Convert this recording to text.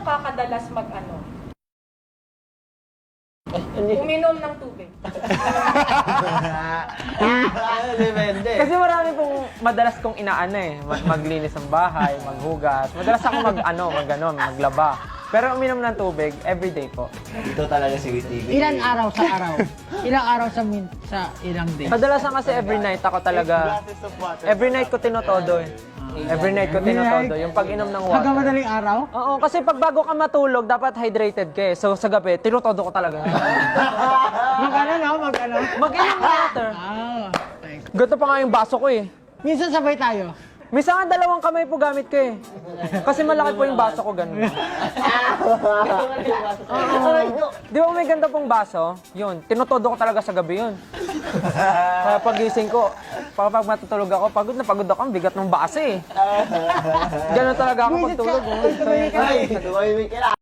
nakakadalas uminom ng tubig? Depende. Kasi marami pong madalas kong inaano eh. Maglinis ng bahay, maghugas. Madalas ako maglaba. Pero uminom ng tubig, everyday po. Ito talaga si TV. Ilan araw sa araw? Ilang araw sa ilang day? Kadalasan kasi every night ako talaga, every night ko tinotodo eh. Every night ko tinotodo, yung pag-inom ng water. Hanggang madaling araw? Oo, kasi pag bago ka matulog, dapat hydrated ka eh. So sa gabi, tinotodo ko talaga. Mag-ano? Mag-inom ng water. Ah, okay. Ganito pa nga yung baso ko eh. Minsan sabay tayo. Minsan nga dalawang kamay po gamit ko eh. Kasi malaki po yung baso ko ganun. Di ba may ganda pong baso? Yun, tinotodo ko talaga sa gabi yun. Kaya pagising ko, pag matutulog ako, pagod ako, ang bigat ng baso eh. Ganun talaga ako pagtulog. Ay,